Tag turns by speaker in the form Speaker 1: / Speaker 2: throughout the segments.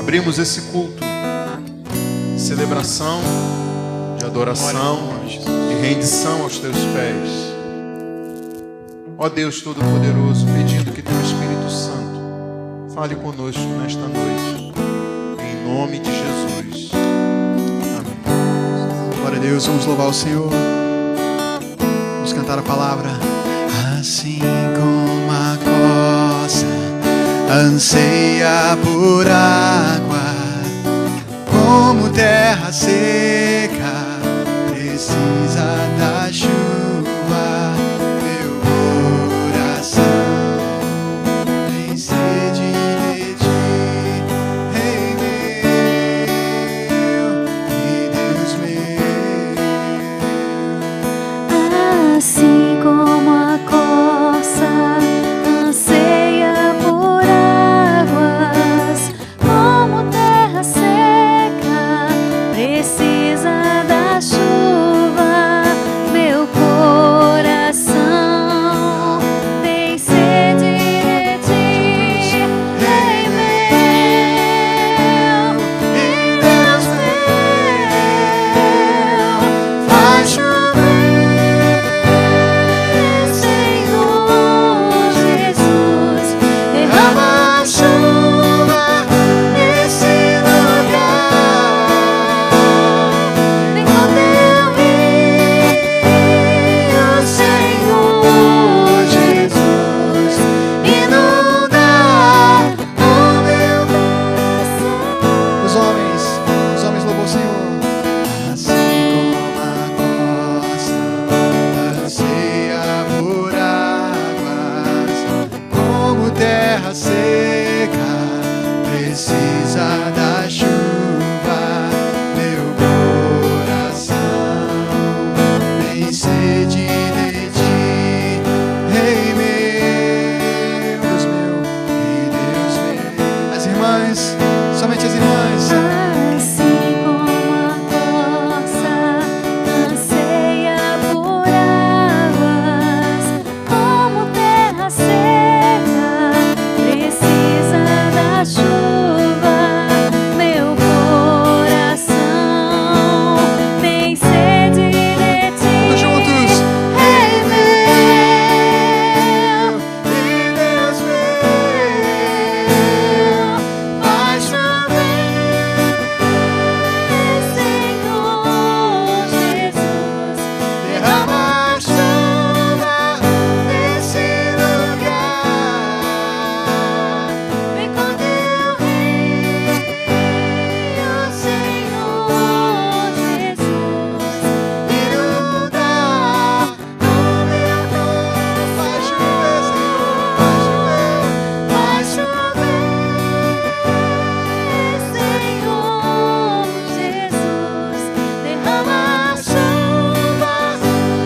Speaker 1: Abrimos esse culto de celebração, de adoração, de rendição aos teus pés. Ó Deus Todo-Poderoso, pedindo que teu Espírito Santo fale conosco nesta noite, em nome de Jesus. Amém.
Speaker 2: Glória a Deus, vamos louvar o Senhor. Vamos cantar a palavra. Assim como a costa anseia por água, como terra seca precisa da chuva, meu coração tem sede de ti, Rei meu e Deus meu.
Speaker 3: Assim como a corça anseia por águas, como terra seca precisa da chuva, meu coração tem sede de ti, Rei meu e Deus meu. Faz chover, Senhor Jesus, derrama a chuva nesse lugar. Vem com teu rio, Senhor Jesus, inundar o meu coração.
Speaker 2: Os homens louvam o Senhor. Assim como a costa anseia por águas, como terra seca precisa da chuva, meu coração tem sede de ti, Rei meu, Deus meu e Deus meu. As irmãs, somente as irmãs.
Speaker 3: Assim como a corça anseia por águas, como terra seca precisa da chuva, meu coração tem sede de ti,
Speaker 2: Todos juntos.
Speaker 3: Rei meu
Speaker 2: E Deus meu.
Speaker 3: faz chover, Senhor Jesus, derrama a chuva nesse lugar. Vem com teu rio, Senhor Jesus, inundar o meu coração.
Speaker 2: Faz chover, Senhor, faz chover.
Speaker 3: Faz chover, Senhor Jesus, derrama a chuva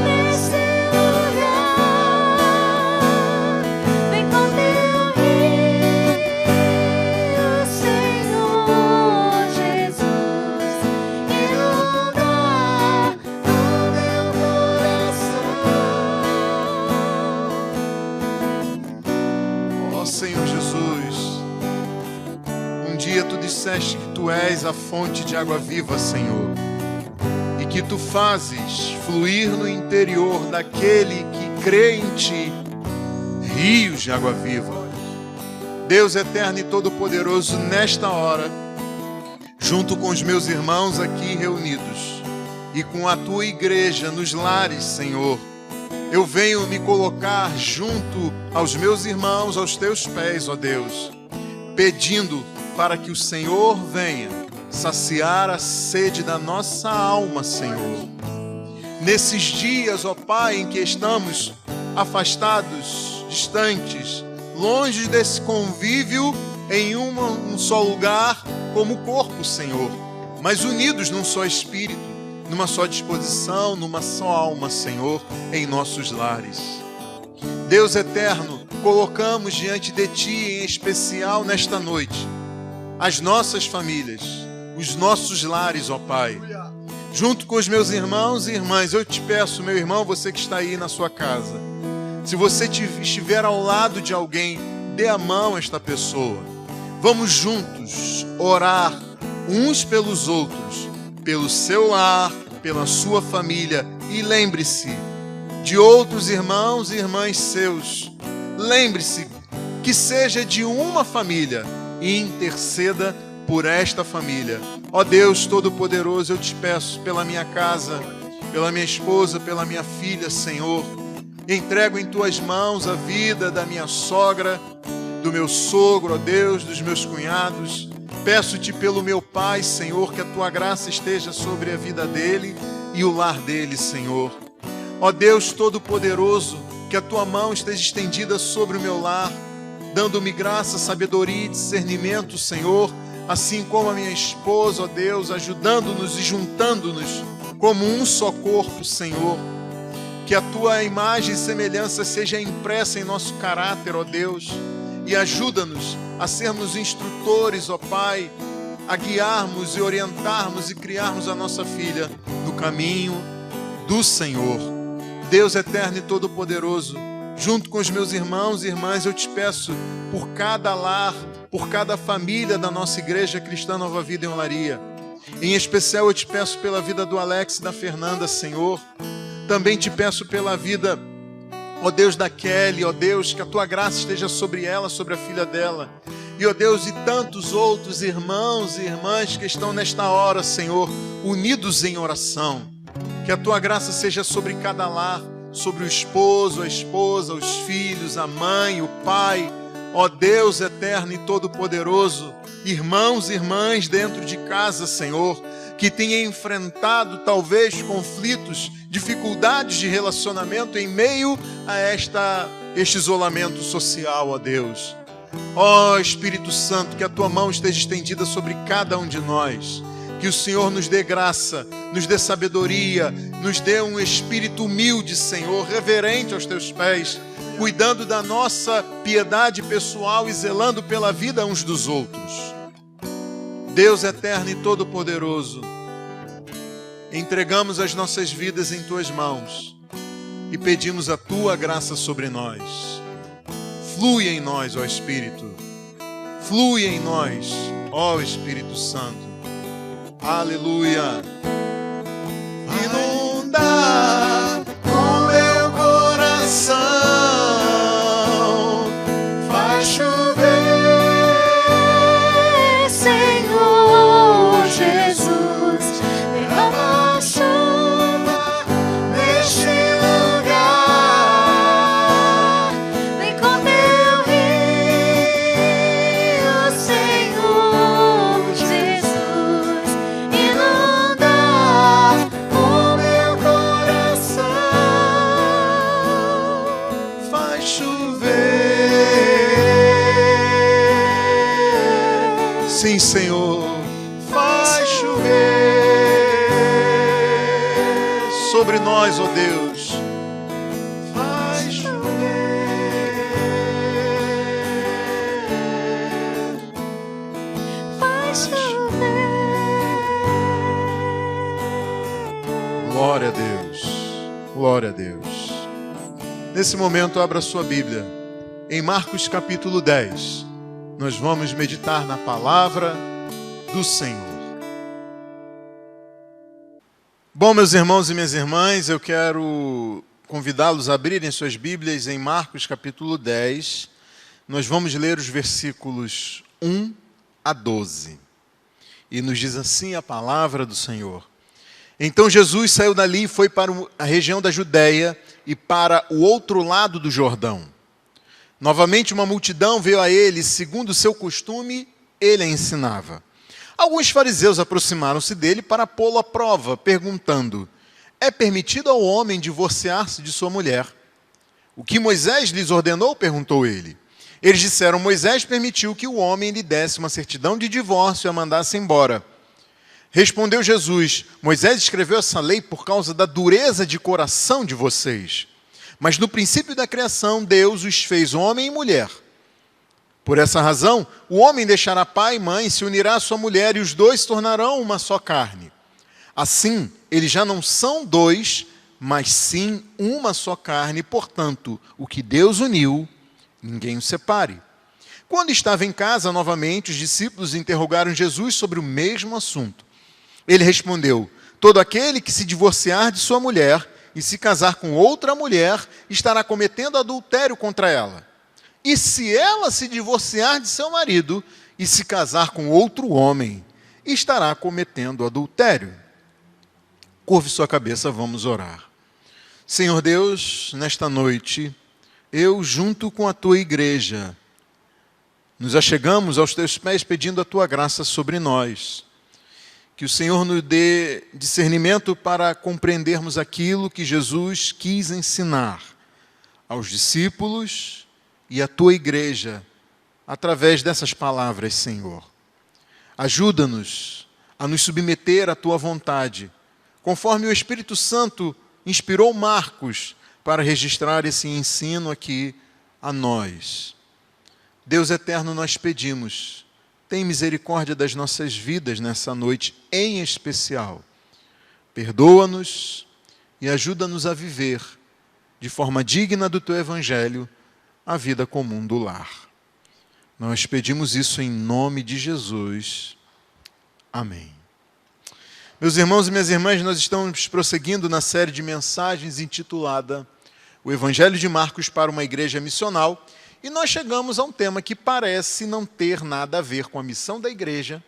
Speaker 3: nesse lugar. Vem com teu rio, Senhor Jesus, inundar o meu coração.
Speaker 1: Ó Senhor Jesus, um dia tu disseste que tu és a fonte de água viva, Senhor, e que tu fazes fluir no interior daquele que crê em ti rios de água viva. Deus eterno e todo-poderoso, nesta hora, junto com os meus irmãos aqui reunidos e com a tua igreja nos lares, Senhor, eu venho me colocar junto aos meus irmãos, aos teus pés, ó Deus, pedindo para que o Senhor venha saciar a sede da nossa alma, Senhor. Nesses dias, ó Pai, em que estamos afastados, distantes, longe desse convívio em um só lugar como corpo, Senhor, mas unidos num só espírito, numa só disposição, numa só alma, Senhor, em nossos lares. Deus eterno, colocamos diante de Ti, em especial nesta noite, as nossas famílias, os nossos lares, ó Pai. Junto com os meus irmãos e irmãs, eu te peço, meu irmão, você que está aí na sua casa, se você estiver ao lado de alguém, dê a mão a esta pessoa. Vamos juntos orar uns pelos outros, pelo seu lar, pela sua família. E lembre-se de outros irmãos e irmãs seus. Lembre-se que seja de uma família e interceda por esta família. Ó Deus Todo-Poderoso, eu te peço pela minha casa, pela minha esposa, pela minha filha, Senhor. Entrego em tuas mãos a vida da minha sogra, do meu sogro, ó Deus, dos meus cunhados. Peço-te pelo meu pai, Senhor, que a tua graça esteja sobre a vida dele e o lar dele, Senhor. Ó Deus Todo-Poderoso, que a tua mão esteja estendida sobre o meu lar, dando-me graça, sabedoria e discernimento, Senhor, assim como a minha esposa, ó Deus, ajudando-nos e juntando-nos como um só corpo, Senhor. Que a tua imagem e semelhança seja impressa em nosso caráter, ó Deus, e ajuda-nos a sermos instrutores, ó Pai, a guiarmos e orientarmos e criarmos a nossa filha no caminho do Senhor. Deus eterno e todo-poderoso, junto com os meus irmãos e irmãs, eu te peço por cada lar, por cada família da nossa igreja cristã Nova Vida em Olaria. Em especial eu te peço pela vida do Alex e da Fernanda, Senhor. Também te peço pela vida, ó Deus, da Kelly, ó Deus, que a tua graça esteja sobre ela, sobre a filha dela. E, ó Deus, e tantos outros irmãos e irmãs que estão nesta hora, Senhor, unidos em oração. Que a tua graça seja sobre cada lar, sobre o esposo, a esposa, os filhos, a mãe, o pai. Ó Deus eterno e todo-poderoso, irmãos e irmãs dentro de casa, Senhor, que tenha enfrentado talvez conflitos, dificuldades de relacionamento em meio a este isolamento social, ó Deus. Ó Espírito Santo, que a tua mão esteja estendida sobre cada um de nós. Que o Senhor nos dê graça, nos dê sabedoria, nos dê um espírito humilde, Senhor, reverente aos teus pés, cuidando da nossa piedade pessoal e zelando pela vida uns dos outros. Deus eterno e todo-poderoso, entregamos as nossas vidas em tuas mãos e pedimos a tua graça sobre nós. Flui em nós, ó Espírito. Flui em nós, ó Espírito Santo. Aleluia.
Speaker 2: Inunda o meu coração, faz chover,
Speaker 3: Senhor Jesus, derrama a chuva
Speaker 2: neste lugar.
Speaker 3: vem com teu rio, Senhor Jesus, inunda
Speaker 2: O meu coração faz chover.
Speaker 1: Sim, Senhor,
Speaker 2: Faz chover
Speaker 1: sobre nós, ó Deus.
Speaker 2: faz chover.
Speaker 3: faz chover.
Speaker 1: Glória a Deus. Glória a Deus. Nesse momento, abra sua Bíblia. Em Marcos capítulo 10, nós vamos meditar na palavra do Senhor. Bom, meus irmãos e minhas irmãs, eu quero convidá-los a abrirem suas Bíblias em Marcos capítulo 10. Nós vamos ler os versículos 1 a 12. E nos diz assim a palavra do Senhor. Então Jesus saiu dali e foi para a região da Judéia e para o outro lado do Jordão. Novamente uma multidão veio a ele, segundo o seu costume, ele a ensinava. Alguns fariseus aproximaram-se dele para pô-lo à prova, perguntando: é permitido ao homem divorciar-se de sua mulher? O que Moisés lhes ordenou? Perguntou ele. Eles disseram: Moisés permitiu que o homem lhe desse uma certidão de divórcio e a mandasse embora. Respondeu Jesus: Moisés escreveu essa lei por causa da dureza de coração de vocês. Mas no princípio da criação, Deus os fez homem e mulher. Por essa razão, o homem deixará pai e mãe, se unirá à sua mulher, e os dois se tornarão uma só carne. Assim, eles já não são dois, mas sim uma só carne. Portanto, o que Deus uniu, ninguém o separe. Quando estava em casa, novamente, os discípulos interrogaram Jesus sobre o mesmo assunto. Ele respondeu: todo aquele que se divorciar de sua mulher e se casar com outra mulher, estará cometendo adultério contra ela. E se ela se divorciar de seu marido e se casar com outro homem, estará cometendo adultério. Curve sua cabeça, vamos orar. Senhor Deus, nesta noite, eu, junto com a tua igreja, nos achegamos aos teus pés pedindo a tua graça sobre nós. Que o Senhor nos dê discernimento para compreendermos aquilo que Jesus quis ensinar aos discípulos e à tua igreja, através dessas palavras, Senhor. Ajuda-nos a nos submeter à tua vontade, conforme o Espírito Santo inspirou Marcos para registrar esse ensino aqui a nós. Deus eterno, nós pedimos, tem misericórdia das nossas vidas nessa noite em especial. Perdoa-nos e ajuda-nos a viver de forma digna do teu evangelho a vida comum do lar. Nós pedimos isso em nome de Jesus. Amém. Meus irmãos e minhas irmãs, nós estamos prosseguindo na série de mensagens intitulada O Evangelho de Marcos para uma Igreja Missional, e nós chegamos a um tema que parece não ter nada a ver com a missão da igreja,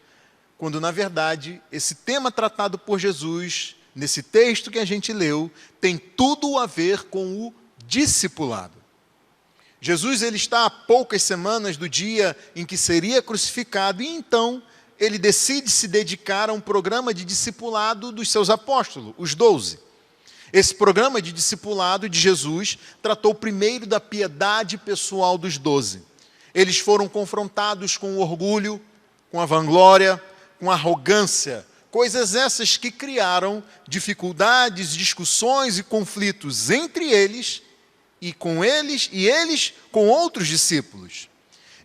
Speaker 1: quando, na verdade, esse tema tratado por Jesus, nesse texto que a gente leu, tem tudo a ver com o discipulado. Jesus ele está a poucas semanas do dia em que seria crucificado, e então ele decide se dedicar a um programa de discipulado dos seus apóstolos, os 12. Esse programa de discipulado de Jesus tratou primeiro da piedade pessoal dos 12. Eles foram confrontados com o orgulho, com a vanglória, com a arrogância, coisas essas que criaram dificuldades, discussões e conflitos entre eles e eles com outros discípulos.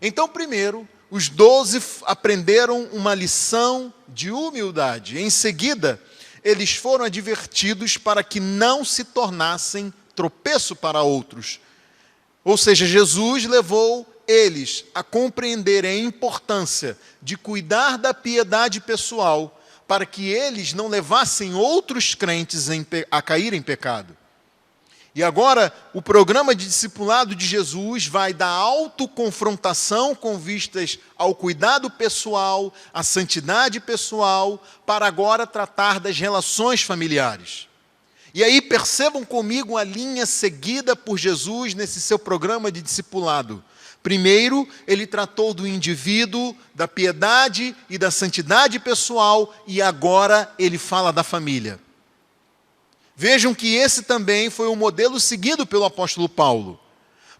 Speaker 1: Então, primeiro, os 12 aprenderam uma lição de humildade. Em seguida, eles foram advertidos para que não se tornassem tropeço para outros. Ou seja, Jesus levou eles a compreenderem a importância de cuidar da piedade pessoal para que eles não levassem outros crentes a cair em pecado. E agora, o programa de discipulado de Jesus vai da autoconfrontação com vistas ao cuidado pessoal, à santidade pessoal, para agora tratar das relações familiares. E aí percebam comigo a linha seguida por Jesus nesse seu programa de discipulado. Primeiro, ele tratou do indivíduo, da piedade e da santidade pessoal, e agora ele fala da família. Vejam que esse também foi o modelo seguido pelo apóstolo Paulo.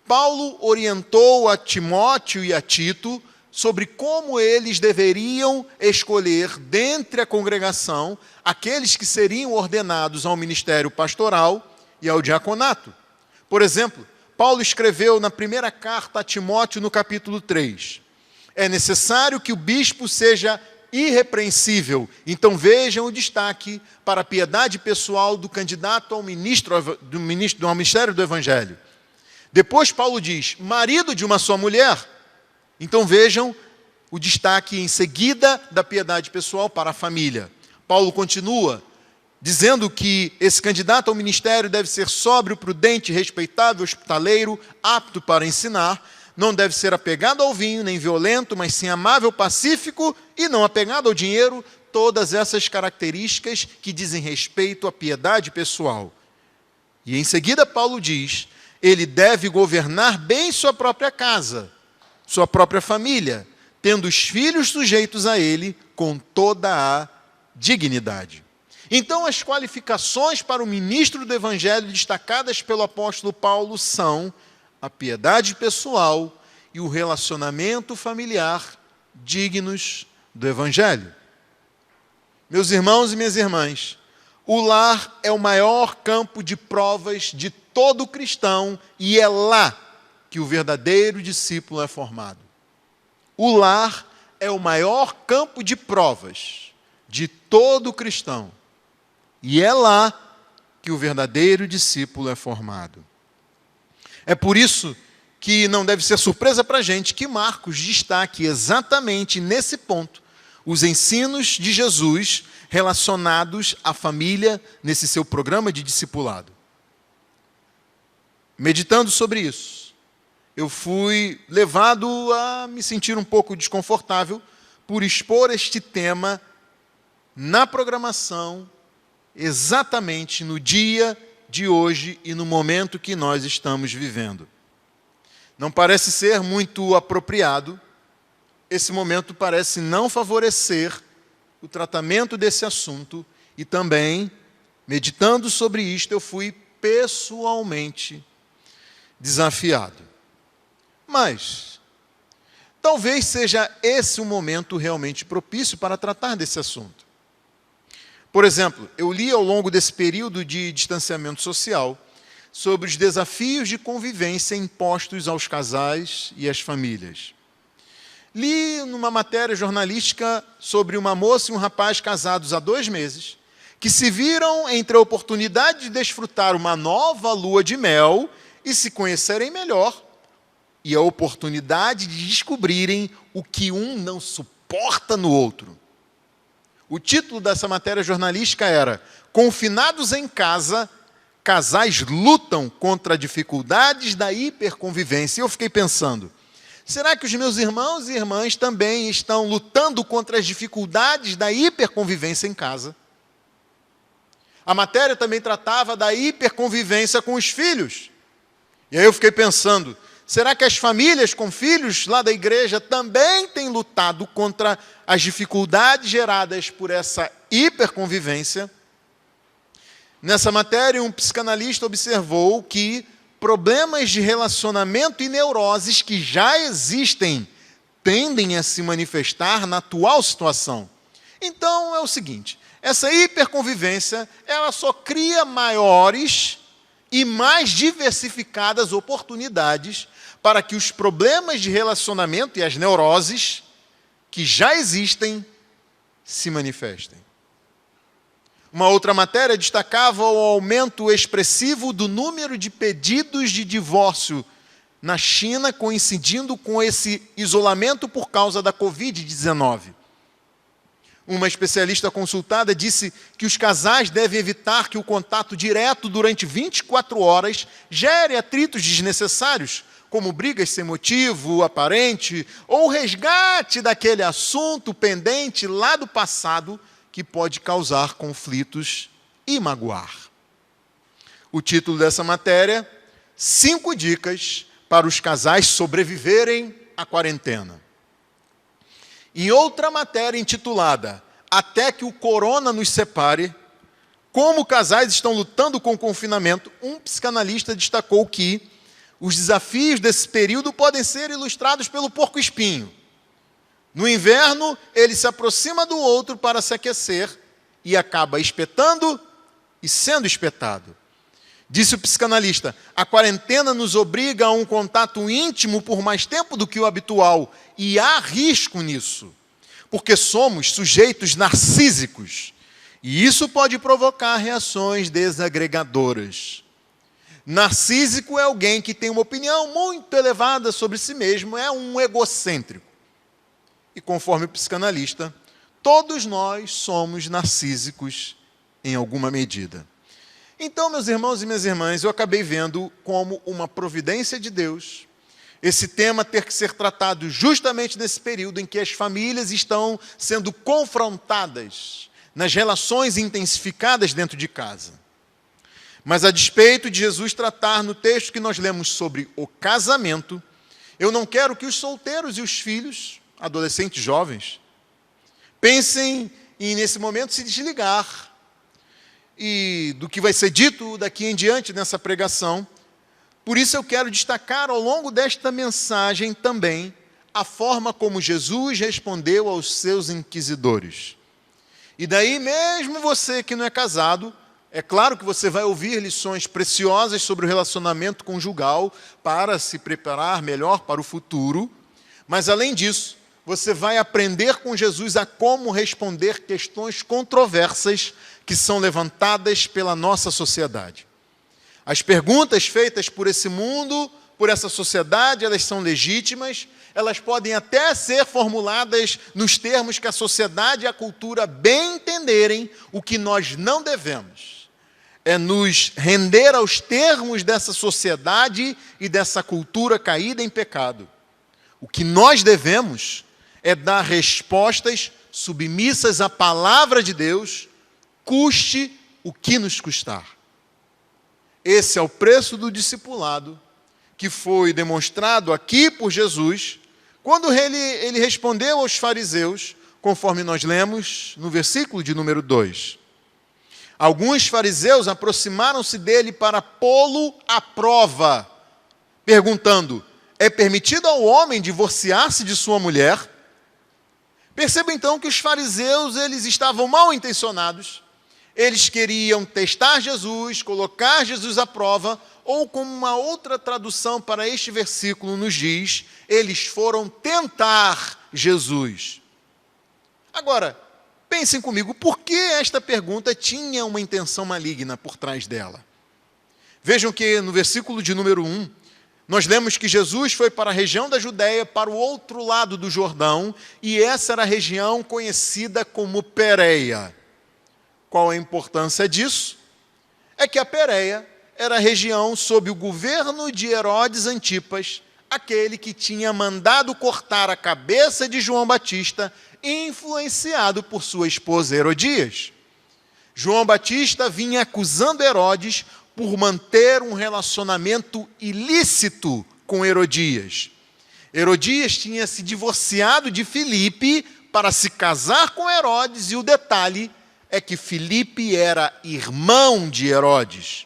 Speaker 1: Paulo orientou a Timóteo e a Tito sobre como eles deveriam escolher dentre a congregação aqueles que seriam ordenados ao ministério pastoral e ao diaconato. Por exemplo, Paulo escreveu na primeira carta a Timóteo, no capítulo 3, é necessário que o bispo seja irrepreensível. Então vejam o destaque para a piedade pessoal do candidato ao ministério do Evangelho. Depois Paulo diz, marido de uma só mulher. Então vejam o destaque em seguida da piedade pessoal para a família. Paulo continua dizendo que esse candidato ao ministério deve ser sóbrio, prudente, respeitável, hospitaleiro, apto para ensinar. Não deve ser apegado ao vinho, nem violento, mas sim amável, pacífico e não apegado ao dinheiro. Todas essas características que dizem respeito à piedade pessoal. E em seguida Paulo diz, ele deve governar bem sua própria casa, sua própria família, tendo os filhos sujeitos a ele com toda a dignidade. Então as qualificações para o ministro do Evangelho destacadas pelo apóstolo Paulo são a piedade pessoal e o relacionamento familiar dignos do Evangelho. Meus irmãos e minhas irmãs, o lar é o maior campo de provas de todo cristão e é lá que o verdadeiro discípulo é formado. O lar é o maior campo de provas de todo cristão e é lá que o verdadeiro discípulo é formado. É por isso que não deve ser surpresa para a gente que Marcos destaque exatamente nesse ponto os ensinos de Jesus relacionados à família nesse seu programa de discipulado. Meditando sobre isso, eu fui levado a me sentir um pouco desconfortável por expor este tema na programação exatamente no dia de hoje e no momento que nós estamos vivendo. Não parece ser muito apropriado, esse momento parece não favorecer o tratamento desse assunto e também, meditando sobre isto, eu fui pessoalmente desafiado. Mas, talvez seja esse o momento realmente propício para tratar desse assunto. Por exemplo, eu li ao longo desse período de distanciamento social sobre os desafios de convivência impostos aos casais e às famílias. Li numa matéria jornalística sobre uma moça e um rapaz casados há 2 meses, que se viram entre a oportunidade de desfrutar uma nova lua de mel e se conhecerem melhor, e a oportunidade de descobrirem o que um não suporta no outro. O título dessa matéria jornalística era "Confinados em casa, casais lutam contra dificuldades da hiperconvivência". E eu fiquei pensando, será que os meus irmãos e irmãs também estão lutando contra as dificuldades da hiperconvivência em casa? A matéria também tratava da hiperconvivência com os filhos. E aí eu fiquei pensando, será que as famílias com filhos lá da igreja também têm lutado contra as dificuldades geradas por essa hiperconvivência? Nessa matéria, um psicanalista observou que problemas de relacionamento e neuroses que já existem tendem a se manifestar na atual situação. Então, é o seguinte, essa hiperconvivência, ela só cria maiores e mais diversificadas oportunidades para que os problemas de relacionamento e as neuroses que já existem se manifestem. Uma outra matéria destacava o aumento expressivo do número de pedidos de divórcio na China, coincidindo com esse isolamento por causa da Covid-19. Uma especialista consultada disse que os casais devem evitar que o contato direto durante 24 horas gere atritos desnecessários, como brigas sem motivo aparente ou resgate daquele assunto pendente lá do passado que pode causar conflitos e magoar. O título dessa matéria, 5 dicas para os casais sobreviverem à quarentena. Em outra matéria intitulada "Até que o corona nos separe, como casais estão lutando com o confinamento", um psicanalista destacou que os desafios desse período podem ser ilustrados pelo porco-espinho. No inverno, ele se aproxima do outro para se aquecer e acaba espetando e sendo espetado. Disse o psicanalista, a quarentena nos obriga a um contato íntimo por mais tempo do que o habitual, e há risco nisso, porque somos sujeitos narcísicos, e isso pode provocar reações desagregadoras. Narcísico é alguém que tem uma opinião muito elevada sobre si mesmo, é um egocêntrico. E conforme o psicanalista, todos nós somos narcísicos em alguma medida. Então, meus irmãos e minhas irmãs, eu acabei vendo como uma providência de Deus esse tema ter que ser tratado justamente nesse período em que as famílias estão sendo confrontadas nas relações intensificadas dentro de casa. Mas a despeito de Jesus tratar no texto que nós lemos sobre o casamento, eu não quero que os solteiros e os filhos, adolescentes jovens, pensem em, nesse momento, se desligar e do que vai ser dito daqui em diante nessa pregação. Por isso eu quero destacar ao longo desta mensagem também a forma como Jesus respondeu aos seus inquisidores. E daí mesmo você que não é casado, é claro que você vai ouvir lições preciosas sobre o relacionamento conjugal para se preparar melhor para o futuro, mas além disso, você vai aprender com Jesus a como responder questões controversas que são levantadas pela nossa sociedade. As perguntas feitas por esse mundo por essa sociedade, elas são legítimas, elas podem até ser formuladas nos termos que a sociedade e a cultura bem entenderem. O que nós não devemos é nos render aos termos dessa sociedade e dessa cultura caída em pecado. O que nós devemos é dar respostas submissas à palavra de Deus, custe o que nos custar. Esse é o preço do discipulado que foi demonstrado aqui por Jesus, quando ele respondeu aos fariseus, conforme nós lemos no versículo de número 2. Alguns fariseus aproximaram-se dele para pô-lo à prova, perguntando: é permitido ao homem divorciar-se de sua mulher? Perceba então que os fariseus, eles estavam mal intencionados. Eles queriam testar Jesus, colocar Jesus à prova, ou como uma outra tradução para este versículo nos diz, eles foram tentar Jesus. Agora, pensem comigo, por que esta pergunta tinha uma intenção maligna por trás dela? Vejam que no versículo de número 1, nós lemos que Jesus foi para a região da Judéia, para o outro lado do Jordão, e essa era a região conhecida como Pérea. Qual a importância disso? É que a Pérea era a região sob o governo de Herodes Antipas, aquele que tinha mandado cortar a cabeça de João Batista, influenciado por sua esposa Herodias. João Batista vinha acusando Herodes por manter um relacionamento ilícito com Herodias. Herodias tinha se divorciado de Filipe para se casar com Herodes, e o detalhe é que Filipe era irmão de Herodes.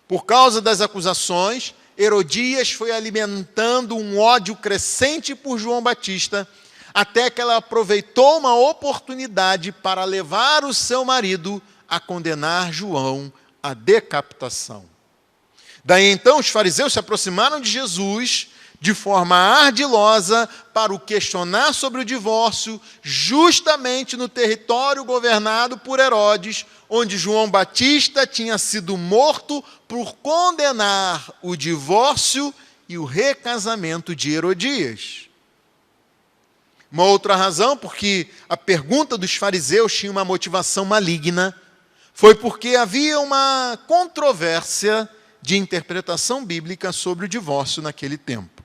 Speaker 1: Por causa das acusações, Herodias foi alimentando um ódio crescente por João Batista, até que ela aproveitou uma oportunidade para levar o seu marido a condenar João à decapitação. Daí então os fariseus se aproximaram de Jesus de forma ardilosa para o questionar sobre o divórcio, justamente no território governado por Herodes, onde João Batista tinha sido morto por condenar o divórcio e o recasamento de Herodias. Uma outra razão, porque a pergunta dos fariseus tinha uma motivação maligna, foi porque havia uma controvérsia de interpretação bíblica sobre o divórcio naquele tempo.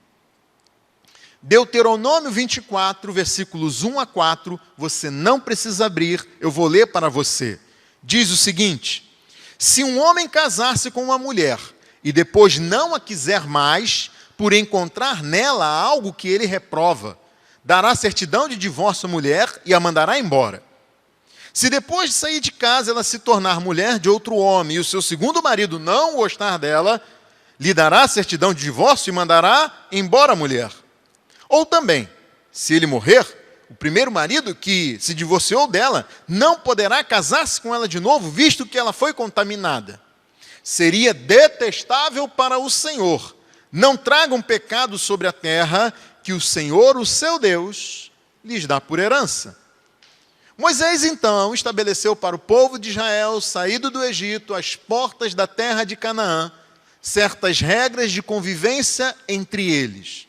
Speaker 1: Deuteronômio 24, versículos 1 a 4, você não precisa abrir, eu vou ler para você. Diz o seguinte: se um homem casar-se com uma mulher e depois não a quiser mais, por encontrar nela algo que ele reprova, dará certidão de divórcio à mulher e a mandará embora. Se depois de sair de casa ela se tornar mulher de outro homem e o seu segundo marido não gostar dela, lhe dará certidão de divórcio e mandará embora a mulher. Ou também, se ele morrer, o primeiro marido que se divorciou dela não poderá casar-se com ela de novo, visto que ela foi contaminada. Seria detestável para o Senhor. Não tragam pecado sobre a terra que o Senhor, o seu Deus, lhes dá por herança. Moisés, então, estabeleceu para o povo de Israel, saído do Egito, às portas da terra de Canaã, certas regras de convivência entre eles.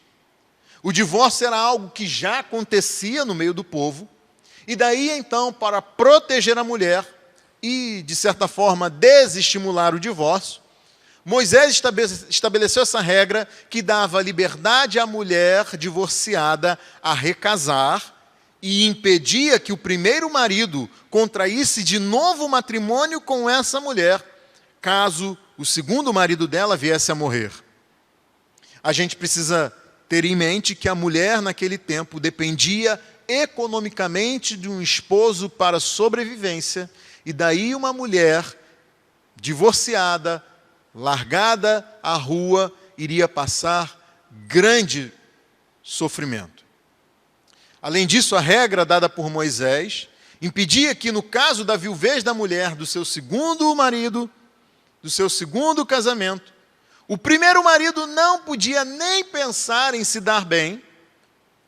Speaker 1: O divórcio era algo que já acontecia no meio do povo, e daí, então, para proteger a mulher e, de certa forma, desestimular o divórcio, Moisés estabeleceu essa regra que dava liberdade à mulher divorciada a recasar e impedia que o primeiro marido contraísse de novo matrimônio com essa mulher, caso o segundo marido dela viesse a morrer. A gente precisa ter em mente que a mulher naquele tempo dependia economicamente de um esposo para sobrevivência, e daí uma mulher divorciada, largada à rua, iria passar grande sofrimento. Além disso, a regra dada por Moisés impedia que, no caso da viuvez da mulher do seu segundo marido, do seu segundo casamento, o primeiro marido não podia nem pensar em se dar bem,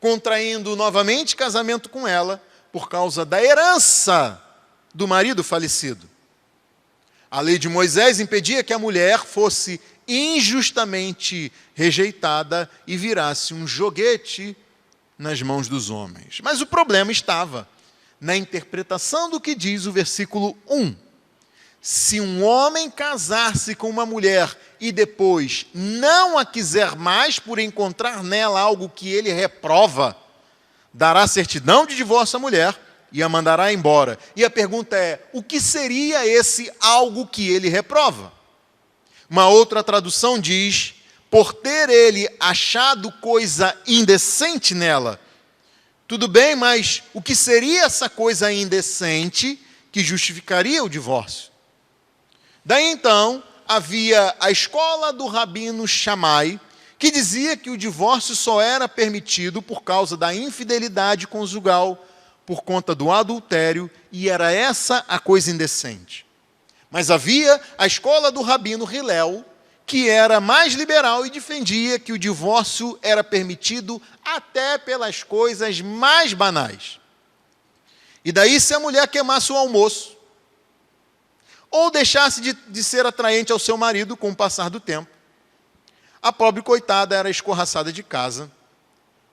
Speaker 1: contraindo novamente casamento com ela, por causa da herança do marido falecido. A lei de Moisés impedia que a mulher fosse injustamente rejeitada e virasse um joguete nas mãos dos homens. Mas o problema estava na interpretação do que diz o versículo 1. Se um homem casar-se com uma mulher e depois não a quiser mais por encontrar nela algo que ele reprova, dará certidão de divórcio à mulher e a mandará embora. E a pergunta é, o que seria esse algo que ele reprova? Uma outra tradução diz, por ter ele achado coisa indecente nela. Tudo bem, mas o que seria essa coisa indecente que justificaria o divórcio? Daí então, havia a escola do rabino Shammai, que dizia que o divórcio só era permitido por causa da infidelidade conjugal, por conta do adultério, e era essa a coisa indecente. Mas havia a escola do rabino Hillel, que era mais liberal e defendia que o divórcio era permitido até pelas coisas mais banais. E daí, se a mulher queimasse o almoço, ou deixasse de ser atraente ao seu marido com o passar do tempo, a pobre coitada era escorraçada de casa,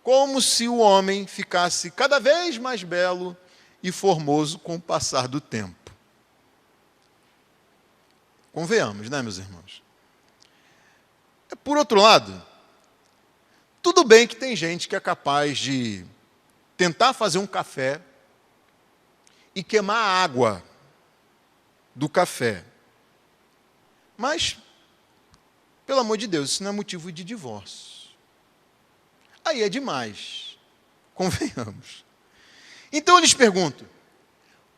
Speaker 1: como se o homem ficasse cada vez mais belo e formoso com o passar do tempo. Convenhamos, né, meus irmãos? Por outro lado, tudo bem que tem gente que é capaz de tentar fazer um café e queimar a água do café. Mas, pelo amor de Deus, isso não é motivo de divórcio. Aí é demais. Convenhamos. Então eu lhes pergunto,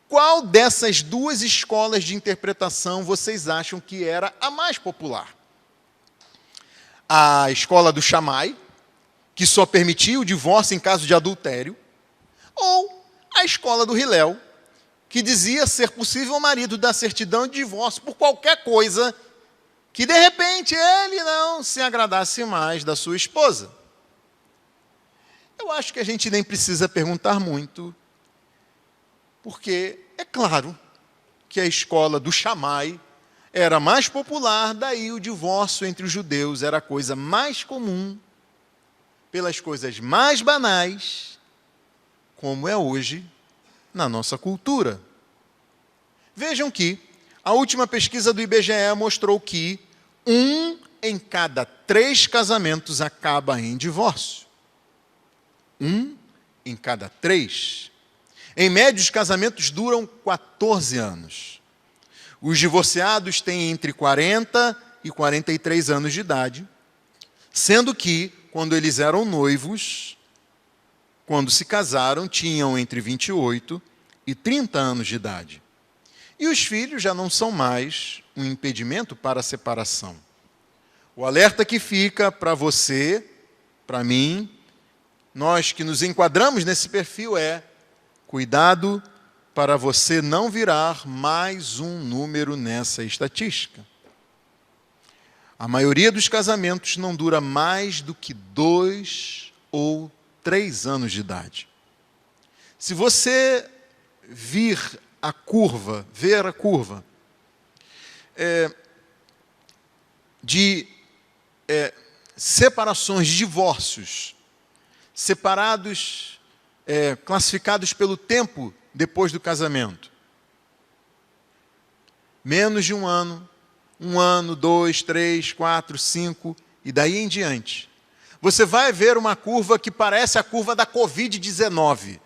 Speaker 1: qual dessas duas escolas de interpretação vocês acham que era a mais popular? A escola do Shammai, que só permitia o divórcio em caso de adultério, ou a escola do Hillel, que dizia ser possível o marido dar certidão de divórcio por qualquer coisa que, de repente, ele não se agradasse mais da sua esposa. Eu acho que a gente nem precisa perguntar muito, porque é claro que a escola do Shammai era mais popular, daí o divórcio entre os judeus era a coisa mais comum, pelas coisas mais banais, como é hoje na nossa cultura. Vejam que a última pesquisa do IBGE mostrou que 1 em cada 3 casamentos acaba em divórcio. 1 em cada 3. Em média, os casamentos duram 14 anos. Os divorciados têm entre 40 e 43 anos de idade, sendo que, quando eles eram noivos, quando se casaram, tinham entre 28 e 30 anos de idade. E os filhos já não são mais um impedimento para a separação. O alerta que fica para você, para mim, nós que nos enquadramos nesse perfil é: cuidado para você não virar mais um número nessa estatística. A maioria dos casamentos não dura mais do que 2 ou 3 anos de idade. Se você ver a curva de separações, de divórcios, separados, classificados pelo tempo depois do casamento. Menos de 1 ano, 1 ano, 2, 3, 4, 5, e daí em diante. Você vai ver uma curva que parece a curva da Covid-19.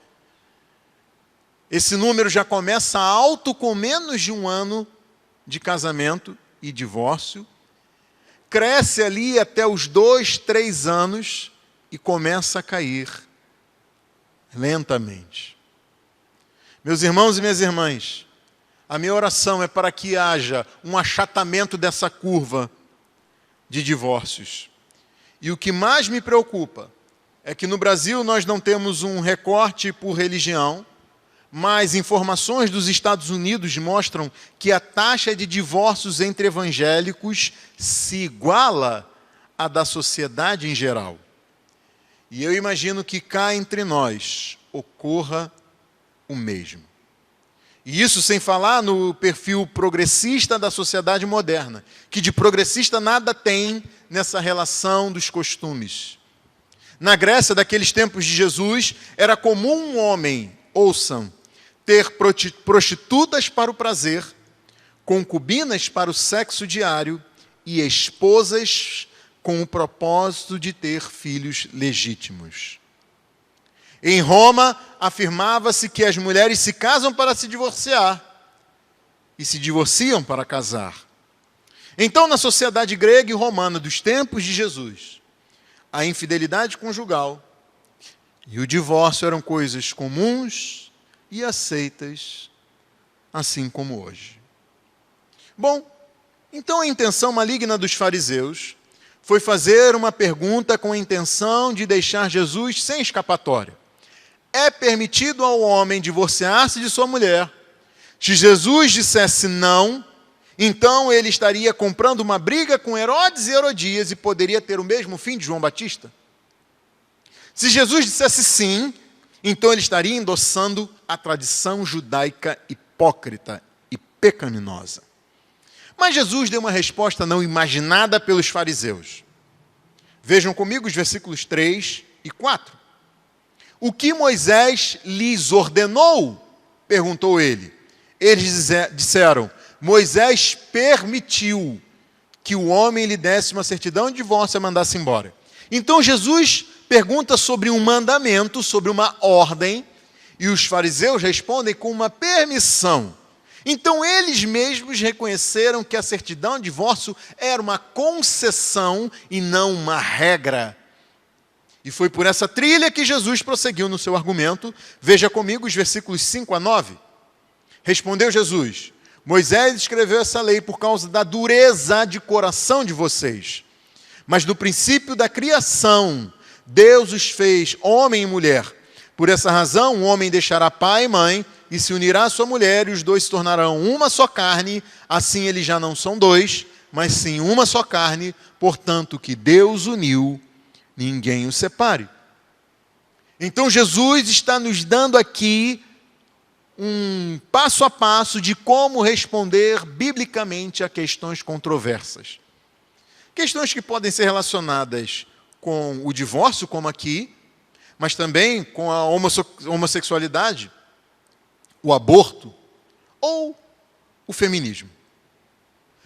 Speaker 1: Esse número já começa alto com menos de 1 ano de casamento e divórcio, cresce ali até os 2, 3 anos e começa a cair lentamente. Meus irmãos e minhas irmãs, a minha oração é para que haja um achatamento dessa curva de divórcios. E o que mais me preocupa é que no Brasil nós não temos um recorte por religião, mas informações dos Estados Unidos mostram que a taxa de divórcios entre evangélicos se iguala à da sociedade em geral. E eu imagino que cá entre nós ocorra o mesmo. E isso sem falar no perfil progressista da sociedade moderna, que de progressista nada tem nessa relação dos costumes. Na Grécia, daqueles tempos de Jesus, era comum um homem, ouçam, ter prostitutas para o prazer, concubinas para o sexo diário e esposas com o propósito de ter filhos legítimos. Em Roma, afirmava-se que as mulheres se casam para se divorciar e se divorciam para casar. Então, na sociedade grega e romana dos tempos de Jesus, a infidelidade conjugal e o divórcio eram coisas comuns e aceitas, assim como hoje. Bom, então a intenção maligna dos fariseus foi fazer uma pergunta com a intenção de deixar Jesus sem escapatória. É permitido ao homem divorciar-se de sua mulher? Se Jesus dissesse não, então ele estaria comprando uma briga com Herodes e Herodias e poderia ter o mesmo fim de João Batista? Se Jesus dissesse sim, então ele estaria endossando a tradição judaica hipócrita e pecaminosa. Mas Jesus deu uma resposta não imaginada pelos fariseus. Vejam comigo os versículos 3 e 4. O que Moisés lhes ordenou? Perguntou ele. Eles disseram, Moisés permitiu que o homem lhe desse uma certidão de divórcio e mandasse embora. Então Jesus pergunta sobre um mandamento, sobre uma ordem, e os fariseus respondem com uma permissão. Então eles mesmos reconheceram que a certidão de divórcio era uma concessão e não uma regra. E foi por essa trilha que Jesus prosseguiu no seu argumento. Veja comigo os versículos 5 a 9. Respondeu Jesus, Moisés escreveu essa lei por causa da dureza de coração de vocês. Mas do princípio da criação, Deus os fez homem e mulher. Por essa razão, o homem deixará pai e mãe e se unirá à sua mulher e os dois se tornarão uma só carne. Assim eles já não são dois, mas sim uma só carne. Portanto, que Deus uniu, ninguém o separe. Então Jesus está nos dando aqui um passo a passo de como responder biblicamente a questões controversas. Questões que podem ser relacionadas com o divórcio, como aqui, mas também com a homossexualidade, o aborto ou o feminismo.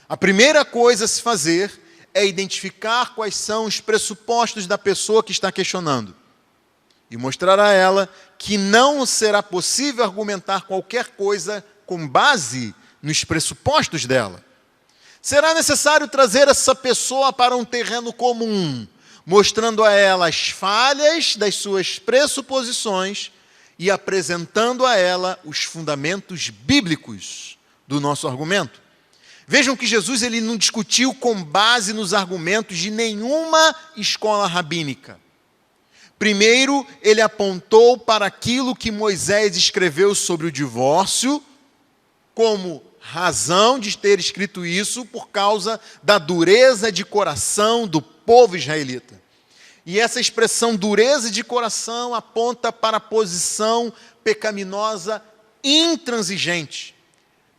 Speaker 1: A primeira coisa a se fazer é identificar quais são os pressupostos da pessoa que está questionando e mostrar a ela que não será possível argumentar qualquer coisa com base nos pressupostos dela. Será necessário trazer essa pessoa para um terreno comum, mostrando a ela as falhas das suas pressuposições e apresentando a ela os fundamentos bíblicos do nosso argumento. Vejam que Jesus ele não discutiu com base nos argumentos de nenhuma escola rabínica. Primeiro, ele apontou para aquilo que Moisés escreveu sobre o divórcio, como razão de ter escrito isso por causa da dureza de coração do povo israelita. E essa expressão dureza de coração aponta para a posição pecaminosa intransigente,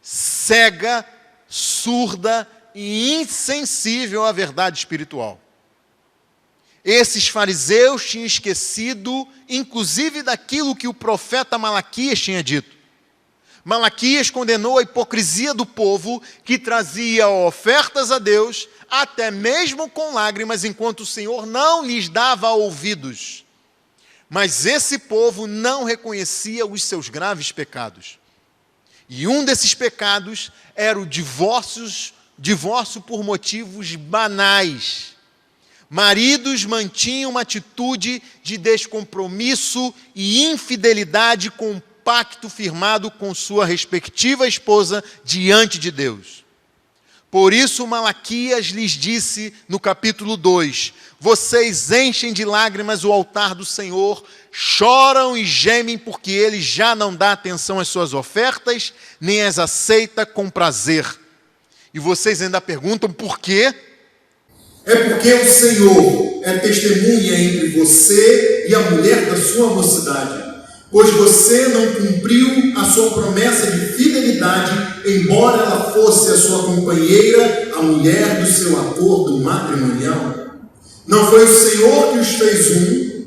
Speaker 1: cega, surda e insensível à verdade espiritual. Esses fariseus tinham esquecido, inclusive, daquilo que o profeta Malaquias tinha dito. Malaquias condenou a hipocrisia do povo que trazia ofertas a Deus, até mesmo com lágrimas, enquanto o Senhor não lhes dava ouvidos. Mas esse povo não reconhecia os seus graves pecados. E um desses pecados era o divórcio por motivos banais. Maridos mantinham uma atitude de descompromisso e infidelidade com o pacto firmado com sua respectiva esposa diante de Deus. Por isso Malaquias lhes disse no capítulo 2, vocês enchem de lágrimas o altar do Senhor, choram e gemem porque ele já não dá atenção às suas ofertas, nem as aceita com prazer. E vocês ainda perguntam por quê?
Speaker 4: É porque o Senhor é testemunha entre você e a mulher da sua mocidade. pois você não cumpriu a sua promessa de fidelidade, embora ela fosse a sua companheira, a mulher do seu acordo matrimonial. Não foi o Senhor que os fez um,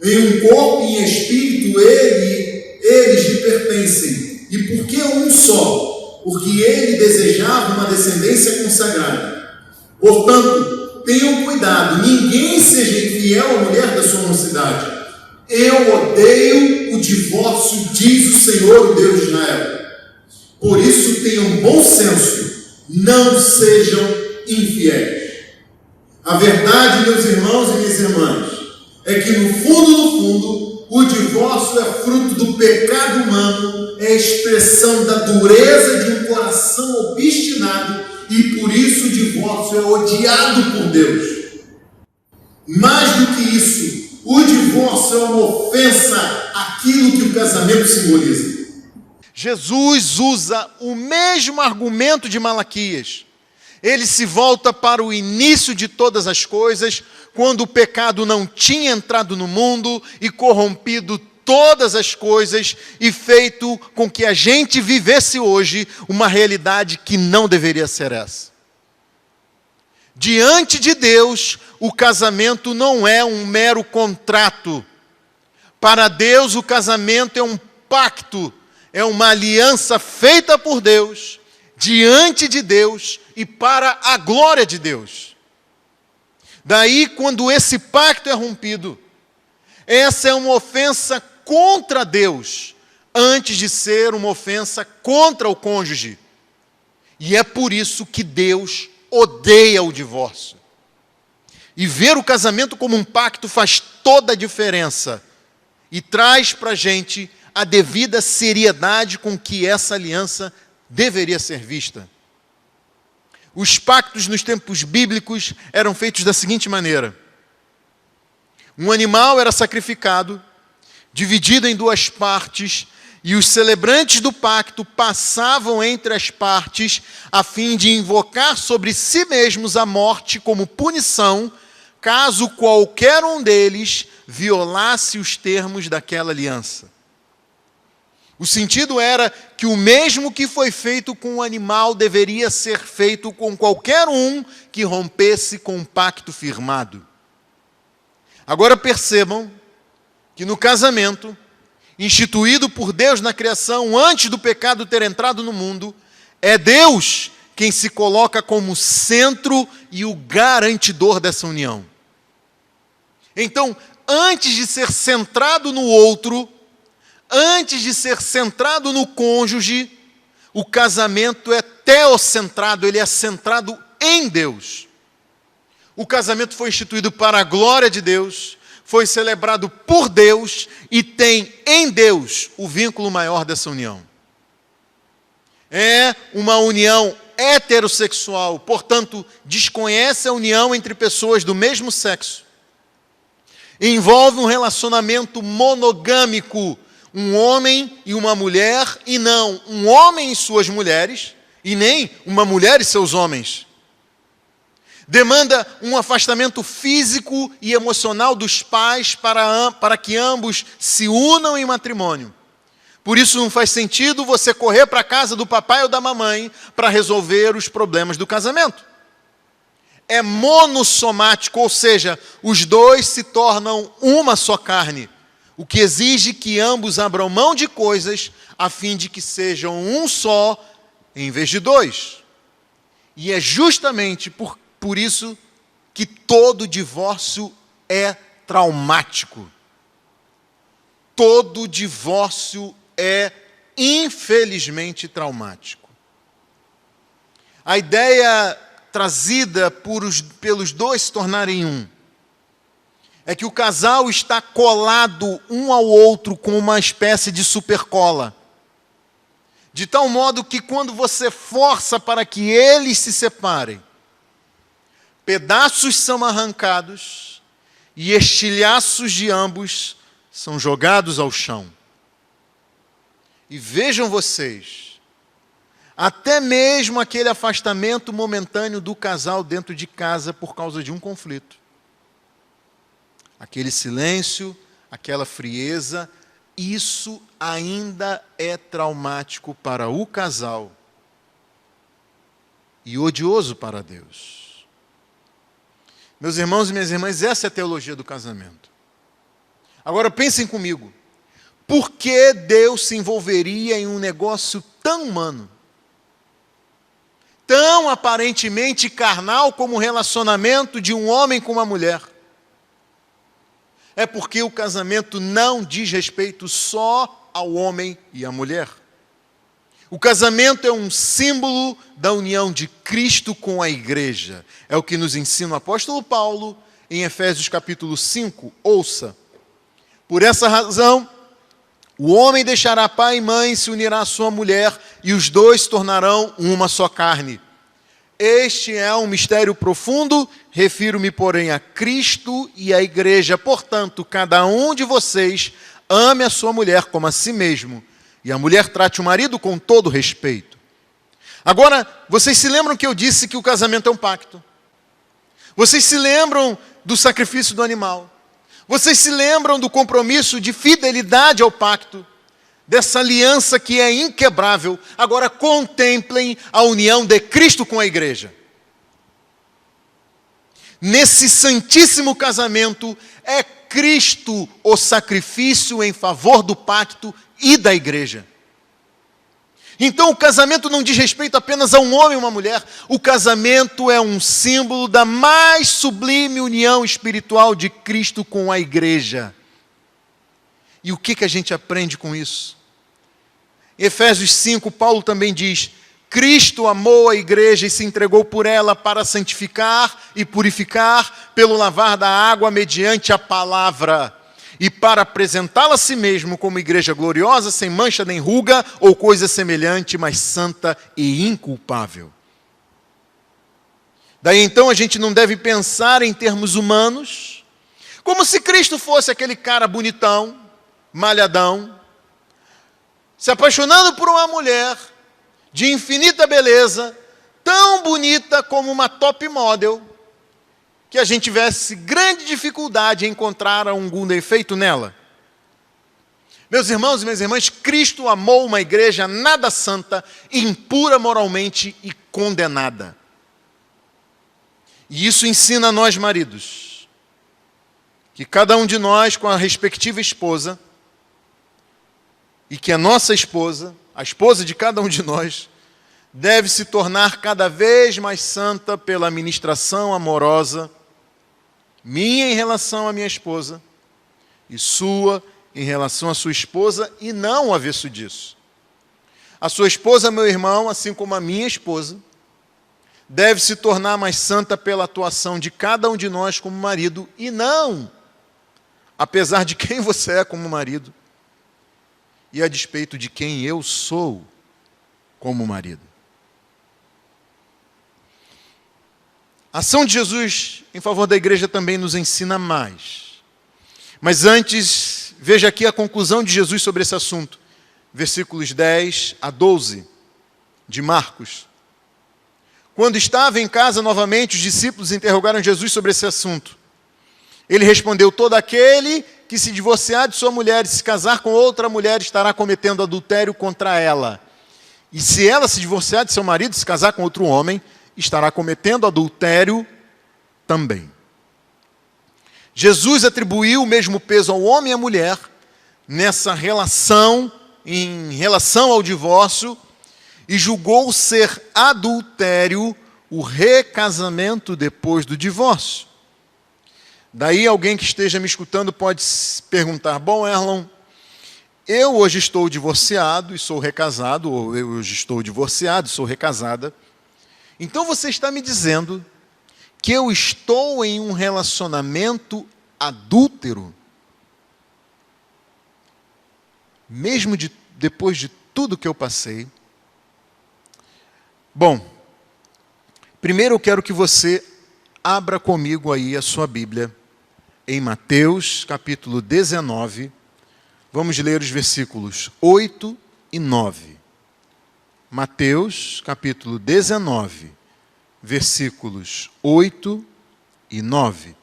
Speaker 4: em um corpo e em espírito eles lhe pertencem. E por que um só? Porque ele desejava uma descendência consagrada. Portanto, tenham cuidado, ninguém seja infiel à mulher da sua mocidade. Eu odeio o divórcio, diz o Senhor, o Deus de Israel. Por isso tenham bom senso, não sejam infiéis. A verdade, meus irmãos e minhas irmãs, é que no fundo, o divórcio é fruto do pecado humano, é expressão da dureza de um coração obstinado, e por isso o divórcio é odiado por Deus. Mais do que isso, o divórcio é uma ofensa àquilo que o casamento simboliza.
Speaker 1: Jesus usa o mesmo argumento de Malaquias. Ele se volta para o início de todas as coisas, quando o pecado não tinha entrado no mundo e corrompido todas as coisas e feito com que a gente vivesse hoje uma realidade que não deveria ser essa. Diante de Deus, o casamento não é um mero contrato. Para Deus, o casamento é um pacto, é uma aliança feita por Deus, diante de Deus e para a glória de Deus. Daí, quando esse pacto é rompido, essa é uma ofensa contra Deus, antes de ser uma ofensa contra o cônjuge. E é por isso que Deus odeia o divórcio. E ver o casamento como um pacto faz toda a diferença e traz para a gente a devida seriedade com que essa aliança deveria ser vista. Os pactos nos tempos bíblicos eram feitos da seguinte maneira: um animal era sacrificado, dividido em duas partes, e os celebrantes do pacto passavam entre as partes a fim de invocar sobre si mesmos a morte como punição, caso qualquer um deles violasse os termos daquela aliança. O sentido era que o mesmo que foi feito com o animal deveria ser feito com qualquer um que rompesse com um pacto firmado. Agora percebam que no casamento, instituído por Deus na criação antes do pecado ter entrado no mundo, é Deus quem se coloca como centro e o garantidor dessa união. Então, antes de ser centrado no outro, antes de ser centrado no cônjuge, o casamento é teocentrado, ele é centrado em Deus. O casamento foi instituído para a glória de Deus, foi celebrado por Deus e tem em Deus o vínculo maior dessa união. É uma união heterossexual, portanto, desconhece a união entre pessoas do mesmo sexo. Envolve um relacionamento monogâmico, um homem e uma mulher, e não um homem e suas mulheres, e nem uma mulher e seus homens. Demanda um afastamento físico e emocional dos pais para que ambos se unam em matrimônio. Por isso não faz sentido você correr para a casa do papai ou da mamãe para resolver os problemas do casamento. É monossomático, ou seja, os dois se tornam uma só carne, o que exige que ambos abram mão de coisas a fim de que sejam um só em vez de dois. E é justamente por isso que todo divórcio é traumático. Todo divórcio é, infelizmente, traumático. A ideia trazida pelos dois se tornarem um é que o casal está colado um ao outro com uma espécie de supercola. De tal modo que quando você força para que eles se separem, pedaços são arrancados e estilhaços de ambos são jogados ao chão. E vejam vocês, até mesmo aquele afastamento momentâneo do casal dentro de casa por causa de um conflito, aquele silêncio, aquela frieza, isso ainda é traumático para o casal e odioso para Deus. Meus irmãos e minhas irmãs, essa é a teologia do casamento. Agora pensem comigo, por que Deus se envolveria em um negócio tão humano, tão aparentemente carnal como o relacionamento de um homem com uma mulher? É porque o casamento não diz respeito só ao homem e à mulher. O casamento é um símbolo da união de Cristo com a igreja. É o que nos ensina o apóstolo Paulo em Efésios capítulo 5. Ouça. Por essa razão, o homem deixará pai e mãe, se unirá à sua mulher, e os dois se tornarão uma só carne. Este é um mistério profundo, refiro-me, porém, a Cristo e à igreja. Portanto, cada um de vocês ame a sua mulher como a si mesmo, e a mulher trate o marido com todo respeito. Agora, vocês se lembram que eu disse que o casamento é um pacto? Vocês se lembram do sacrifício do animal? Vocês se lembram do compromisso de fidelidade ao pacto? Dessa aliança que é inquebrável? Agora contemplem a união de Cristo com a igreja. Nesse santíssimo casamento, é Cristo o sacrifício em favor do pacto e da igreja. Então o casamento não diz respeito apenas a um homem e uma mulher. O casamento é um símbolo da mais sublime união espiritual de Cristo com a igreja. E o que a gente aprende com isso? Em Efésios 5, Paulo também diz: Cristo amou a igreja e se entregou por ela para santificar e purificar pelo lavar da água mediante a palavra, e para apresentá-la a si mesmo como igreja gloriosa, sem mancha nem ruga ou coisa semelhante, mas santa e inculpável. Daí então a gente não deve pensar em termos humanos, como se Cristo fosse aquele cara bonitão, malhadão, se apaixonando por uma mulher de infinita beleza, tão bonita como uma top model, que a gente tivesse grande dificuldade em encontrar algum defeito nela. Meus irmãos e minhas irmãs, Cristo amou uma igreja nada santa, impura moralmente e condenada. E isso ensina a nós, maridos, que cada um de nós, com a respectiva esposa, e que a nossa esposa, a esposa de cada um de nós, deve se tornar cada vez mais santa pela ministração amorosa, minha em relação à minha esposa, e sua em relação à sua esposa, e não o avesso disso. A sua esposa, meu irmão, assim como a minha esposa, deve se tornar mais santa pela atuação de cada um de nós como marido, e não, apesar de quem você é como marido, e a despeito de quem eu sou como marido. A ação de Jesus em favor da igreja também nos ensina mais. Mas antes, veja aqui a conclusão de Jesus sobre esse assunto. Versículos 10 a 12 de Marcos. Quando estava em casa novamente, os discípulos interrogaram Jesus sobre esse assunto. Ele respondeu: todo aquele que se divorciar de sua mulher e se casar com outra mulher estará cometendo adultério contra ela. E se ela se divorciar de seu marido e se casar com outro homem, estará cometendo adultério também. Jesus atribuiu o mesmo peso ao homem e à mulher nessa relação, em relação ao divórcio, e julgou ser adultério o recasamento depois do divórcio. Daí alguém que esteja me escutando pode se perguntar: bom, Erlon, eu hoje estou divorciado e sou recasado, ou eu hoje estou divorciado e sou recasada. Então você está me dizendo que eu estou em um relacionamento adúltero? Mesmo depois de tudo que eu passei? Bom, primeiro eu quero que você abra comigo aí a sua Bíblia em Mateus capítulo 19. Vamos ler os versículos 8 e 9. Mateus, capítulo 19, versículos 8 e 9.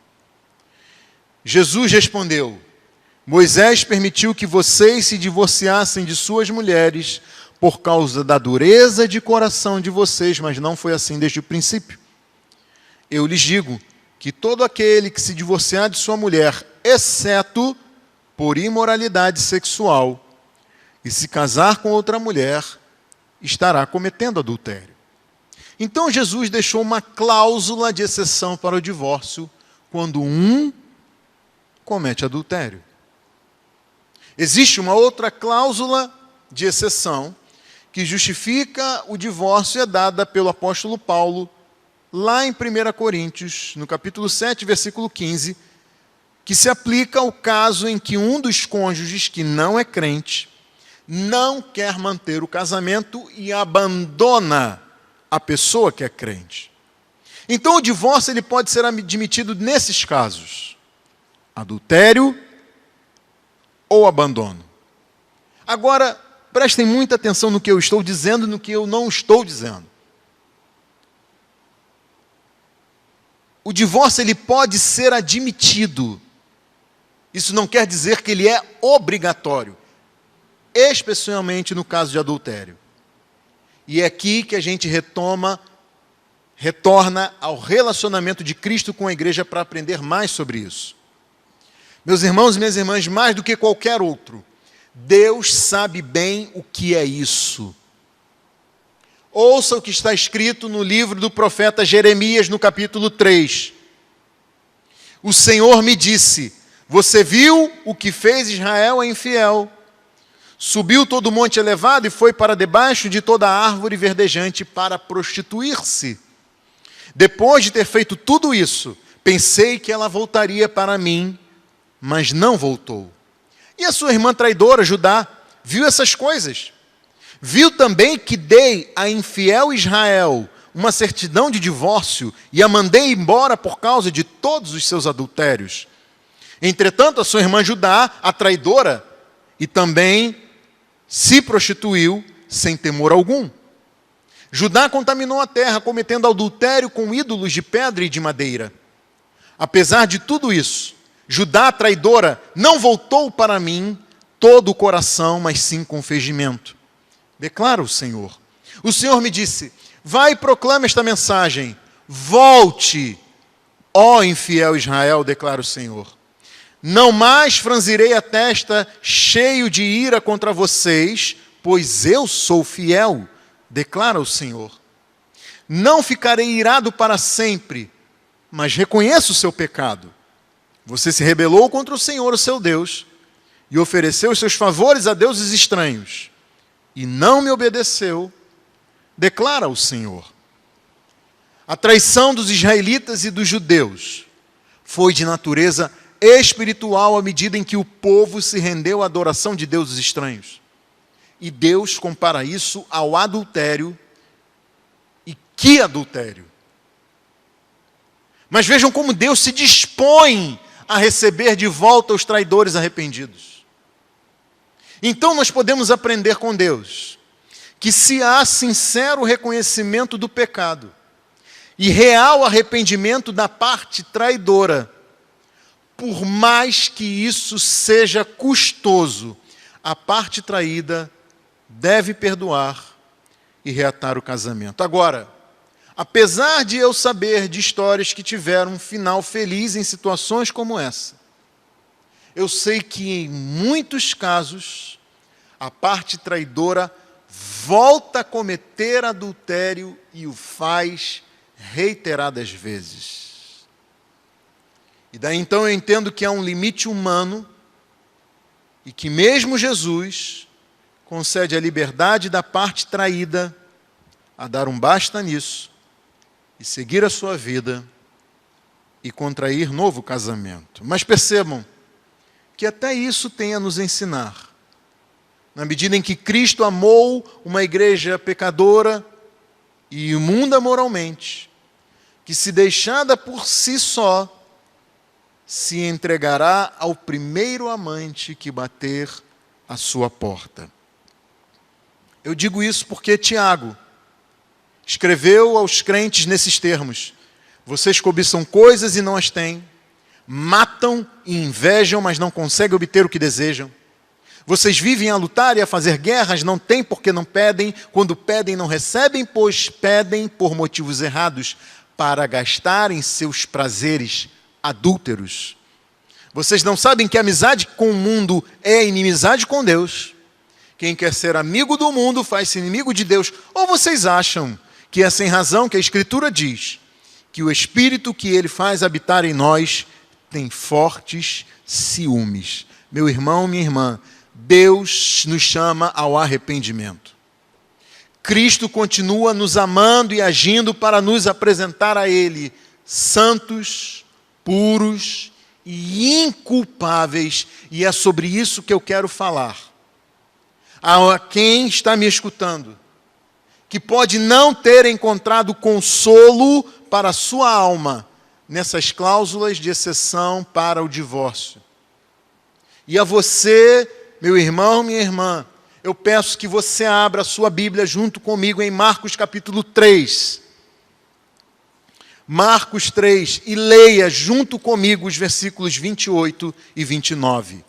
Speaker 1: Jesus respondeu: Moisés permitiu que vocês se divorciassem de suas mulheres por causa da dureza de coração de vocês, mas não foi assim desde o princípio. Eu lhes digo que todo aquele que se divorciar de sua mulher, exceto por imoralidade sexual, e se casar com outra mulher, estará cometendo adultério. Então Jesus deixou uma cláusula de exceção para o divórcio quando um comete adultério. Existe uma outra cláusula de exceção que justifica o divórcio e é dada pelo apóstolo Paulo lá em 1 Coríntios, no capítulo 7, versículo 15, que se aplica ao caso em que um dos cônjuges que não é crente não quer manter o casamento e abandona a pessoa que é crente. Então o divórcio ele pode ser admitido nesses casos: adultério ou abandono. Agora, prestem muita atenção no que eu estou dizendo e no que eu não estou dizendo. O divórcio ele pode ser admitido. Isso não quer dizer que ele é obrigatório, especialmente no caso de adultério. E é aqui que a gente retorna ao relacionamento de Cristo com a igreja para aprender mais sobre isso. Meus irmãos e minhas irmãs, mais do que qualquer outro, Deus sabe bem o que é isso. Ouça o que está escrito no livro do profeta Jeremias, no capítulo 3. O Senhor me disse: você viu o que fez Israel a infiel? Subiu todo o monte elevado e foi para debaixo de toda a árvore verdejante para prostituir-se. Depois de ter feito tudo isso, pensei que ela voltaria para mim, mas não voltou. E a sua irmã traidora, Judá, viu essas coisas. Viu também que dei a infiel Israel uma certidão de divórcio e a mandei embora por causa de todos os seus adultérios. Entretanto, a sua irmã Judá, a traidora, e também se prostituiu sem temor algum. Judá contaminou a terra, cometendo adultério com ídolos de pedra e de madeira. Apesar de tudo isso, Judá, a traidora, não voltou para mim todo o coração, mas sim com fingimento. Declara o Senhor. O Senhor me disse: vai e proclama esta mensagem. Volte, ó infiel Israel, declara o Senhor. Não mais franzirei a testa cheio de ira contra vocês, pois eu sou fiel, declara o Senhor. Não ficarei irado para sempre, mas reconheço o seu pecado. Você se rebelou contra o Senhor, o seu Deus, e ofereceu os seus favores a deuses estranhos, e não me obedeceu, declara o Senhor. A traição dos israelitas e dos judeus foi de natureza espiritual à medida em que o povo se rendeu à adoração de deuses estranhos. E Deus compara isso ao adultério. E que adultério! Mas vejam como Deus se dispõe a receber de volta os traidores arrependidos. Então nós podemos aprender com Deus que se há sincero reconhecimento do pecado e real arrependimento da parte traidora, por mais que isso seja custoso, a parte traída deve perdoar e reatar o casamento. Agora, apesar de eu saber de histórias que tiveram um final feliz em situações como essa, eu sei que em muitos casos a parte traidora volta a cometer adultério e o faz reiteradas vezes. E daí então eu entendo que há um limite humano e que mesmo Jesus concede a liberdade da parte traída a dar um basta nisso e seguir a sua vida e contrair novo casamento. Mas percebam que até isso tem a nos ensinar. Na medida em que Cristo amou uma igreja pecadora e imunda moralmente, que se deixada por si só, se entregará ao primeiro amante que bater à sua porta. Eu digo isso porque Tiago escreveu aos crentes nesses termos: vocês cobiçam coisas e não as têm, matam e invejam, mas não conseguem obter o que desejam. Vocês vivem a lutar e a fazer guerras, não têm porque não pedem. Quando pedem, não recebem, pois pedem por motivos errados, para gastarem seus prazeres adúlteros. Vocês não sabem que a amizade com o mundo é inimizade com Deus? Quem quer ser amigo do mundo faz-se inimigo de Deus. Ou vocês acham que é sem razão que a Escritura diz que o Espírito que Ele faz habitar em nós tem fortes ciúmes? Meu irmão, minha irmã, Deus nos chama ao arrependimento. Cristo continua nos amando e agindo para nos apresentar a Ele santos, puros e inculpáveis. E é sobre isso que eu quero falar. A quem está me escutando, que pode não ter encontrado consolo para a sua alma nessas cláusulas de exceção para o divórcio. E a você, meu irmão, minha irmã, eu peço que você abra a sua Bíblia junto comigo em Marcos capítulo 3. Marcos 3, e leia junto comigo os versículos 28 e 29.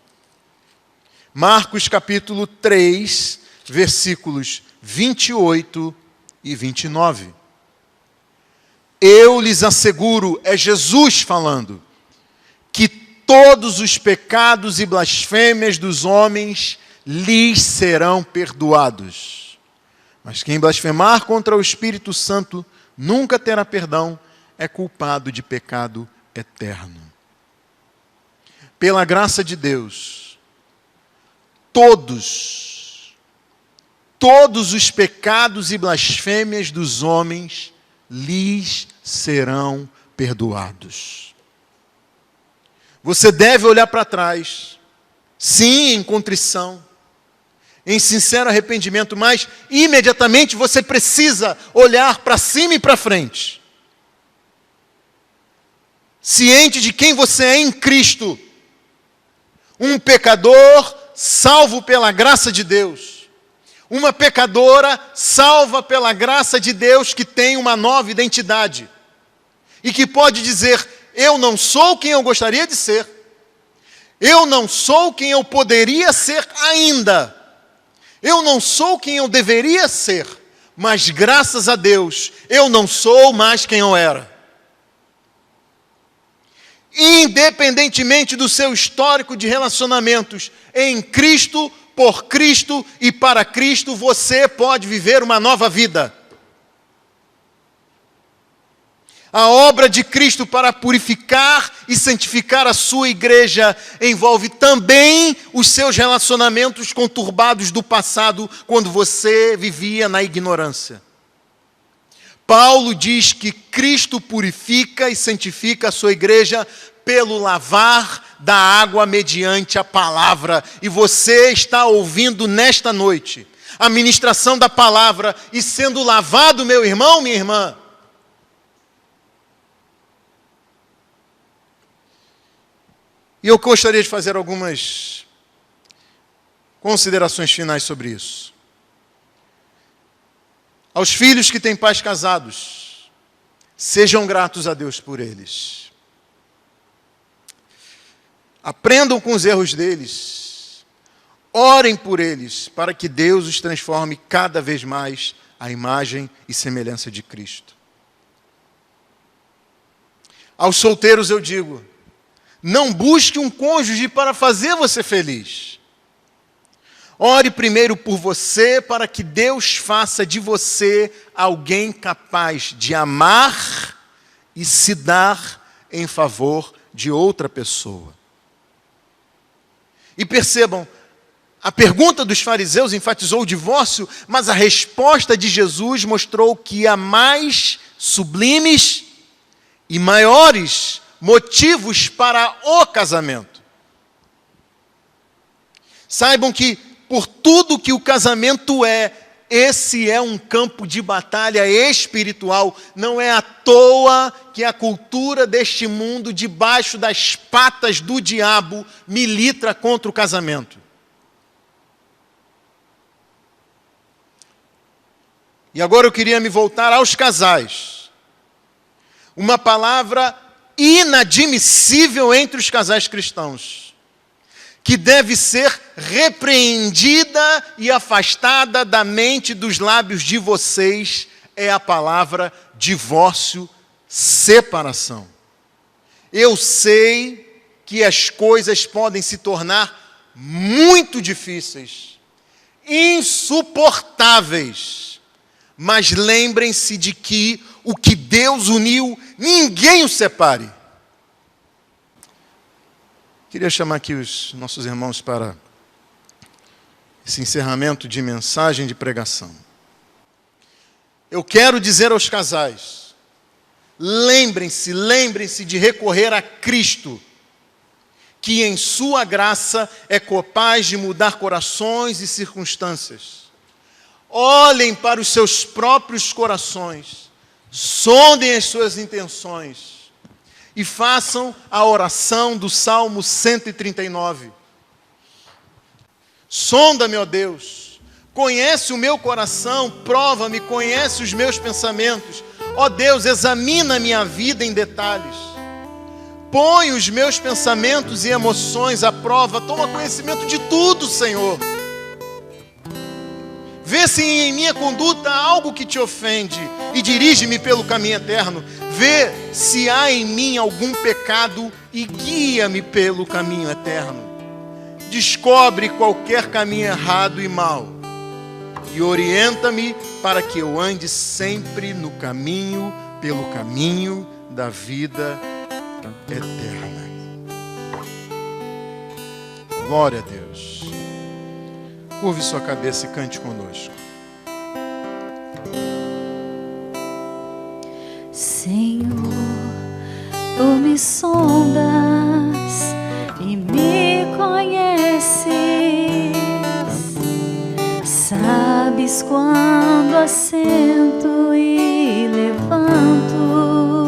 Speaker 1: Marcos capítulo 3, versículos 28 e 29. Eu lhes asseguro, é Jesus falando, que todos os pecados e blasfêmias dos homens lhes serão perdoados. Mas quem blasfemar contra o Espírito Santo nunca terá perdão, é culpado de pecado eterno. Pela graça de Deus, todos os pecados e blasfêmias dos homens lhes serão perdoados. Você deve olhar para trás, sim, em contrição, em sincero arrependimento, mas imediatamente você precisa olhar para cima e para frente. Ciente de quem você é em Cristo, um pecador salvo pela graça de Deus, uma pecadora salva pela graça de Deus que tem uma nova identidade e que pode dizer: eu não sou quem eu gostaria de ser, eu não sou quem eu poderia ser ainda, eu não sou quem eu deveria ser, mas graças a Deus eu não sou mais quem eu era. Independentemente do seu histórico de relacionamentos, em Cristo, por Cristo e para Cristo, você pode viver uma nova vida. A obra de Cristo para purificar e santificar a sua igreja envolve também os seus relacionamentos conturbados do passado, quando você vivia na ignorância. Paulo diz que Cristo purifica e santifica a sua igreja pelo lavar da água mediante a palavra. E você está ouvindo nesta noite a ministração da palavra e sendo lavado, meu irmão, minha irmã. E eu gostaria de fazer algumas considerações finais sobre isso. Aos filhos que têm pais casados, sejam gratos a Deus por eles. Aprendam com os erros deles. Orem por eles, para que Deus os transforme cada vez mais à imagem e semelhança de Cristo. Aos solteiros eu digo: não busque um cônjuge para fazer você feliz. Ore primeiro por você, para que Deus faça de você alguém capaz de amar e se dar em favor de outra pessoa. E percebam, a pergunta dos fariseus enfatizou o divórcio, mas a resposta de Jesus mostrou que há mais sublimes e maiores motivos para o casamento. Saibam que, por tudo que o casamento é, esse é um campo de batalha espiritual. Não é à toa que a cultura deste mundo, debaixo das patas do diabo, milita contra o casamento. E agora eu queria me voltar aos casais. Uma palavra inadmissível entre os casais cristãos, que deve ser repreendida e afastada da mente, dos lábios de vocês, é a palavra divórcio, separação. Eu sei que as coisas podem se tornar muito difíceis, insuportáveis, mas lembrem-se de que o que Deus uniu, ninguém o separe. Queria chamar aqui os nossos irmãos para esse encerramento de mensagem de pregação. Eu quero dizer aos casais, lembrem-se de recorrer a Cristo, que em sua graça é capaz de mudar corações e circunstâncias. Olhem para os seus próprios corações, sondem as suas intenções e façam a oração do Salmo 139. Sonda-me, ó Deus, conhece o meu coração, prova-me, conhece os meus pensamentos. Ó Deus, examina a minha vida em detalhes. Põe os meus pensamentos e emoções à prova, toma conhecimento de tudo, Senhor. Vê se em minha conduta há algo que te ofende e dirige-me pelo caminho eterno. Vê se há em mim algum pecado e guia-me pelo caminho eterno. Descobre qualquer caminho errado e mau e orienta-me para que eu ande sempre no caminho, pelo caminho da vida eterna. Glória a Deus. Curve sua cabeça e cante conosco.
Speaker 3: Senhor, tu me sondas e me conheces. Sabes quando assento e levanto.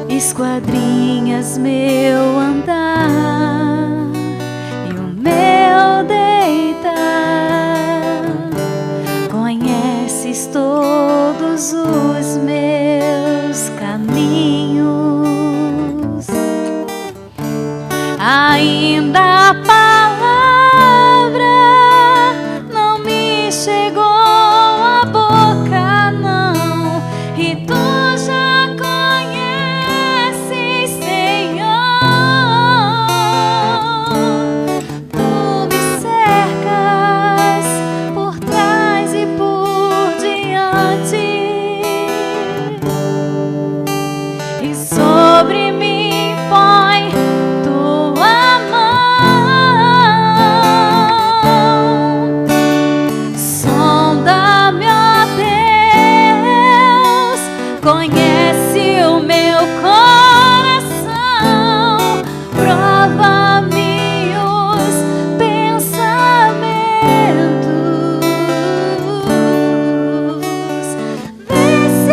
Speaker 3: Esquadrinhas meu andar e o meu deitar. Conheces todos os meus caminhos. Ainda a palavra não me chegou à boca, não, e tu já conheces, Senhor. Tu me cercas por trás e por diante, e sobre mim põe tua mão. Sonda-me, ó Deus, conhece o meu coração, prova-me os pensamentos, vê se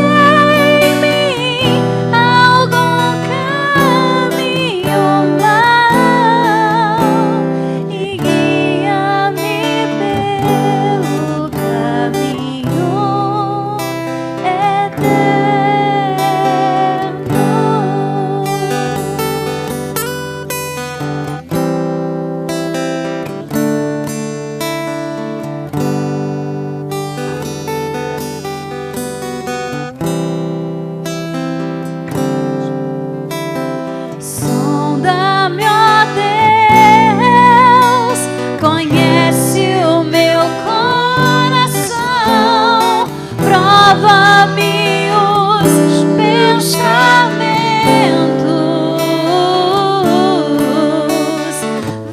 Speaker 3: em mim algum caminho mau e guia-me pelo caminho Sonda-me, ó Deus, conhece o meu coração, prova-me os pensamentos,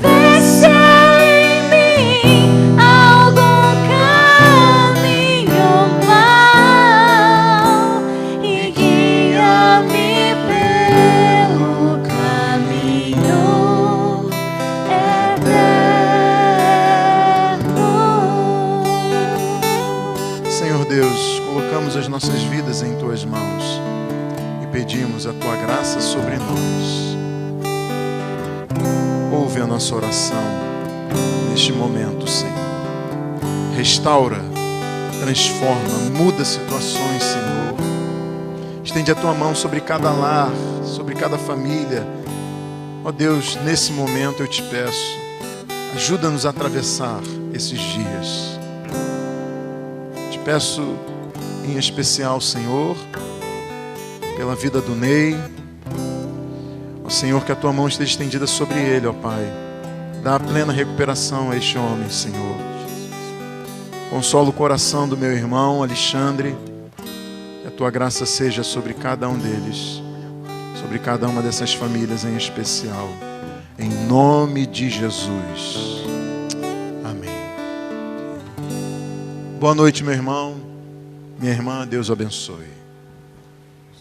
Speaker 3: vê se em mim algum caminho mau e guia-me pelo caminho eterno.
Speaker 1: Senhor Deus, colocamos as nossas vidas em tuas mãos e pedimos a tua graça sobre nós. Ouve a nossa oração neste momento, Senhor. Restaura, transforma, muda situações, Senhor. Estende a tua mão sobre cada lar, sobre cada família. Ó Deus, nesse momento eu te peço, ajuda-nos a atravessar esses dias. Te peço em especial, Senhor, pela vida do Ney. Ó Senhor, que a tua mão esteja estendida sobre ele, ó Pai. Dá a plena recuperação a este homem, Senhor. Consola o coração do meu irmão Alexandre. Que a tua graça seja sobre cada um deles, sobre cada uma dessas famílias em especial. Em nome de Jesus. Amém. Boa noite, meu irmão. Minha irmã, Deus o abençoe.